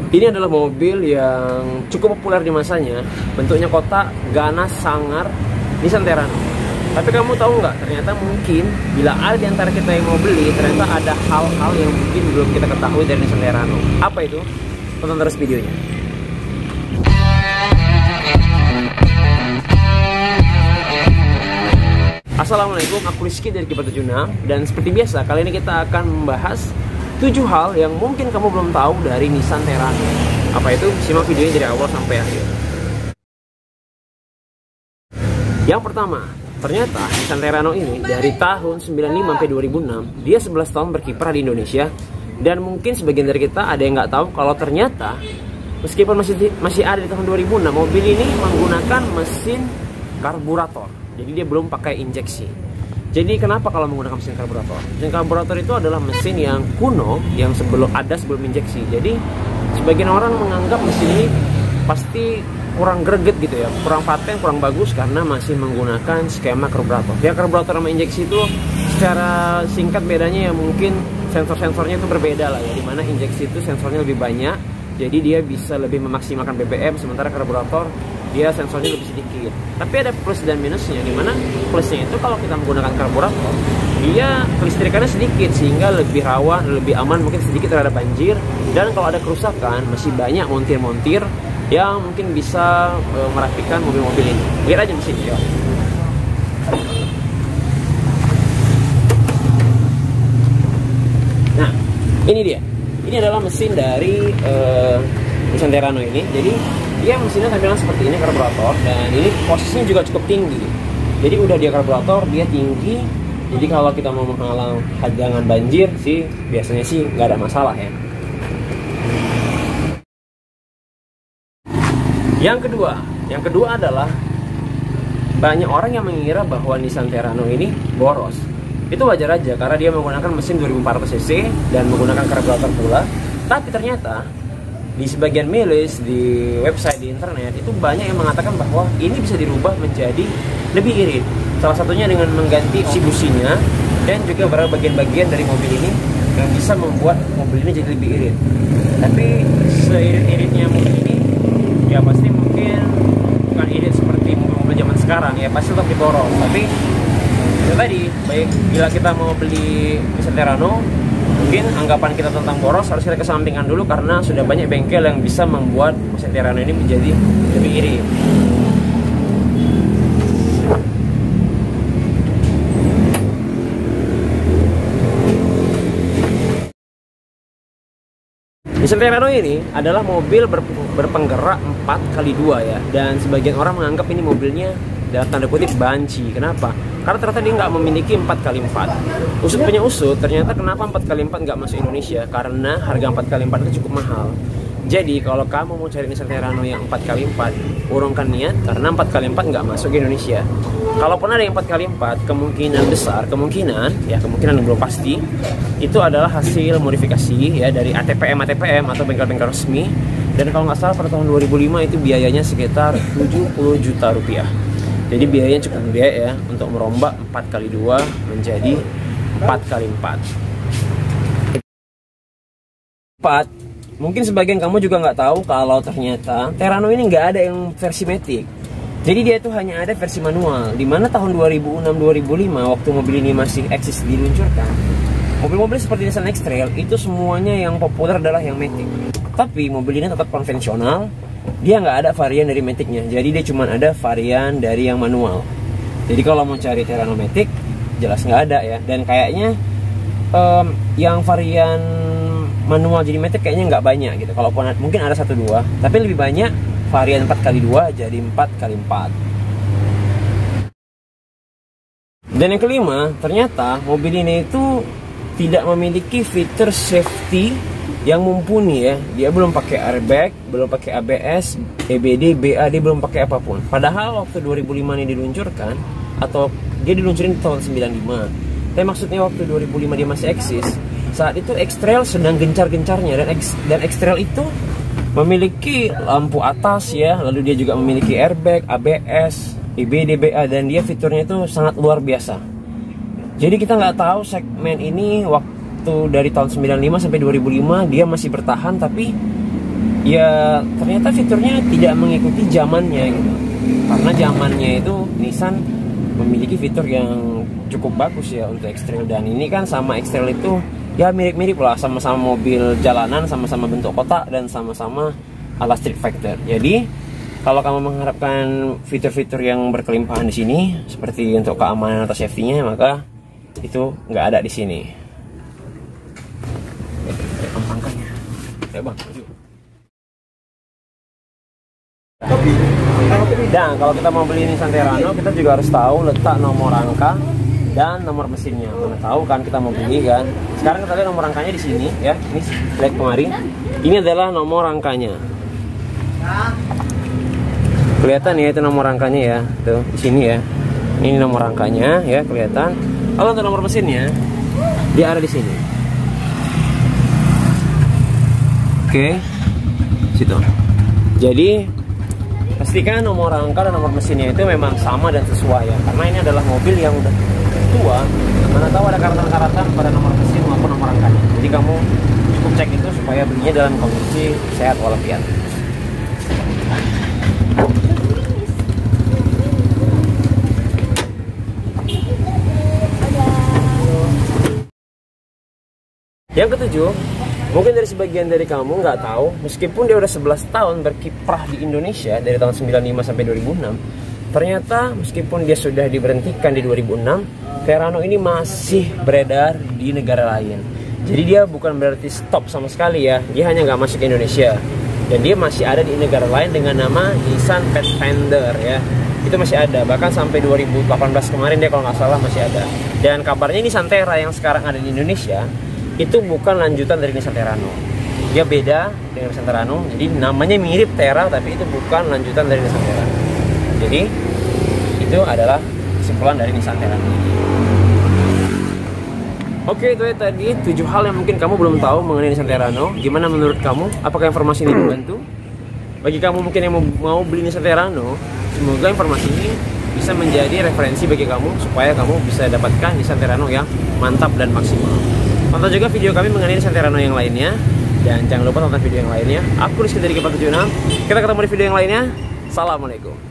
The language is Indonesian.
Ini adalah mobil yang cukup populer di masanya. Bentuknya kotak, ganas, sangar, Nissan Terrano. Tapi kamu tahu nggak, ternyata mungkin bila ada di antara kita yang mau beli, ternyata ada hal-hal yang mungkin belum kita ketahui dari Nissan Terrano. Apa itu? Tonton terus videonya. Assalamualaikum, aku Rizky dari Kiper76. Dan seperti biasa, kali ini kita akan membahas 7 hal yang mungkin kamu belum tahu dari Nissan Terrano. Apa itu? Simak videonya dari awal sampai akhir. Yang pertama, ternyata Nissan Terrano ini dari tahun 95 sampai 2006, dia 11 tahun berkiprah di Indonesia. Dan mungkin sebagian dari kita ada yang nggak tahu kalau ternyata meskipun masih ada di tahun 2006, mobil ini menggunakan mesin karburator. Jadi dia belum pakai injeksi. Jadi kenapa kalau menggunakan mesin karburator? Mesin karburator itu adalah mesin yang kuno, yang sebelum injeksi. Jadi sebagian orang menganggap mesin ini pasti kurang greget gitu ya, kurang paten, kurang bagus karena masih menggunakan skema karburator. Ya, karburator sama injeksi itu secara singkat bedanya ya mungkin sensor-sensornya itu berbeda lah ya, dimana injeksi itu sensornya lebih banyak, jadi dia bisa lebih memaksimalkan BBM, sementara karburator dia sensornya lebih sedikit. Tapi ada plus dan minusnya, dimana plusnya itu kalau kita menggunakan karburator, dia kelistrikannya sedikit sehingga lebih rawan, lebih aman mungkin sedikit terhadap banjir. Dan kalau ada kerusakan, masih banyak montir-montir yang mungkin bisa merapikan mobil-mobil ini. Lihat aja mesin ya. Nah, ini dia. Ini adalah mesin dari Nissan Terrano ini. Jadi dia mesinnya tampilan seperti ini, karburator, dan ini posisinya juga cukup tinggi. Jadi udah dia karburator, dia tinggi. Jadi kalau kita mau menghalang hadangan banjir sih biasanya sih nggak ada masalah ya. Yang kedua adalah banyak orang yang mengira bahwa Nissan Terrano ini boros. Itu wajar aja karena dia menggunakan mesin 2400 cc dan menggunakan karburator pula. Tapi ternyata di sebagian milis, di website, di internet itu banyak yang mengatakan bahwa ini bisa dirubah menjadi lebih irit. Salah satunya dengan mengganti businya dan juga beberapa bagian-bagian dari mobil ini yang bisa membuat mobil ini jadi lebih irit. Tapi seirit-iritnya mobil ini ya pasti mungkin bukan irit seperti mobil zaman sekarang ya, pasti tetap diborong. Tapi itu tadi, baik bila kita mau beli Nissan Terrano, mungkin anggapan kita tentang boros harus kita kesampingkan dulu karena sudah banyak bengkel yang bisa membuat mesin Terrano ini menjadi lebih irit. Nissan Terrano ini adalah mobil berpenggerak 4x2 ya, dan sebagian orang menganggap ini mobilnya dalam tanda kutip banci. Kenapa? Karena ternyata dia nggak memiliki 4x4. Usut punya usut, ternyata kenapa 4x4 nggak masuk Indonesia? Karena harga 4x4 itu cukup mahal. Jadi kalau kamu mau cari Nissan Terrano yang 4x4, urungkan niat karena 4x4 nggak masuk ke Indonesia. Kalaupun ada yang 4x4, kemungkinan besar, kemungkinan yang belum pasti, itu adalah hasil modifikasi ya dari ATPM atau bengkel-bengkel resmi. Dan kalau nggak salah pada tahun 2005 itu biayanya sekitar 70 juta rupiah. Jadi biayanya cukup gede ya untuk merombak 4x2 menjadi 4x4. Mungkin sebagian kamu juga nggak tahu kalau ternyata Terrano ini nggak ada yang versi matic. Jadi dia itu hanya ada versi manual. Dimana tahun 2006-2005 waktu mobil ini masih eksis diluncurkan, mobil-mobil seperti Nissan X-Trail itu semuanya yang populer adalah yang matic. Tapi mobil ini tetap konvensional. Dia nggak ada varian dari maticnya, jadi dia cuma ada varian dari yang manual. Jadi kalau mau cari Terrano matic, jelas nggak ada ya. Dan kayaknya yang varian manual jadi matic kayaknya nggak banyak gitu. Kalaupun mungkin ada 1-2, tapi lebih banyak varian 4x2 jadi 4x4. Dan yang kelima, ternyata mobil ini itu tidak memiliki fitur safety yang mumpuni ya. Dia belum pakai airbag, belum pakai ABS, EBD, BA, dia belum pakai apapun. Padahal waktu 2005 ini diluncurkan, atau dia diluncurin di tahun 95. Tapi maksudnya waktu 2005 dia masih eksis. Saat itu X-Trail sedang gencar-gencarnya, dan X-Trail itu memiliki lampu atas ya, lalu dia juga memiliki airbag, ABS, EBD, BA, dan dia fiturnya itu sangat luar biasa. Jadi kita nggak tahu segmen ini waktu dari tahun 95 sampai 2005 dia masih bertahan, tapi ya ternyata fiturnya tidak mengikuti zamannya gitu. Karena zamannya itu Nissan memiliki fitur yang cukup bagus ya untuk X-Trail, dan ini kan sama X-Trail itu ya mirip-mirip lah, sama-sama mobil jalanan, sama-sama bentuk kotak, dan sama-sama ala street fighter. Jadi kalau kamu mengharapkan fitur-fitur yang berkelimpahan di sini seperti untuk keamanan atau safety-nya, maka itu nggak ada di sini. Angkanya, ya bang. Dan kalau kita mau beli Nissan Terrano, kita juga harus tahu letak nomor rangka dan nomor mesinnya. Mana tahu kan kita mau beli kan. Sekarang kita lihat nomor rangkanya di sini ya. Ini lihat kemari. Ini adalah nomor rangkanya. Kelihatan ya itu nomor rangkanya ya. Tuh di sini ya. Ini nomor rangkanya ya, kelihatan. Kalau untuk nomor mesinnya, dia ada di sini. Oke. Situ. Jadi pastikan nomor rangka dan nomor mesinnya itu memang sama dan sesuai ya, karena ini adalah mobil yang udah tua, mana tahu ada karatan-karatan pada nomor mesin maupun nomor rangkanya. Jadi kamu cukup cek itu supaya belinya dalam kondisi sehat walafiat. Yang ketujuh, mungkin dari sebagian dari kamu nggak tahu, meskipun dia udah 11 tahun berkiprah di Indonesia dari tahun 95 sampai 2006, ternyata meskipun dia sudah diberhentikan di 2006, Terrano ini masih beredar di negara lain. Jadi dia bukan berarti stop sama sekali ya, dia hanya nggak masuk ke Indonesia, dan dia masih ada di negara lain dengan nama Nissan Pathfinder ya. Itu masih ada, bahkan sampai 2018 kemarin dia kalau nggak salah masih ada. Dan kabarnya Nissan Terra yang sekarang ada di Indonesia itu bukan lanjutan dari Nissan Terrano. Dia beda dengan Nissan Terrano. Jadi namanya mirip Terra, tapi itu bukan lanjutan dari Nissan Terrano. Jadi itu adalah kesimpulan dari Nissan Terrano. Oke, itu ya tadi 7 hal yang mungkin kamu belum tahu mengenai Nissan Terrano. Gimana menurut kamu? Apakah informasi ini membantu? Bagi kamu mungkin yang mau beli Nissan Terrano, semoga informasi ini bisa menjadi referensi bagi kamu supaya kamu bisa dapatkan Nissan Terrano yang mantap dan maksimal. Tonton juga video kami mengenai Nissan Terrano yang lainnya, dan jangan lupa tonton video yang lainnya. Aku Rizky dari Kepa76. Kita ketemu di video yang lainnya. Assalamualaikum.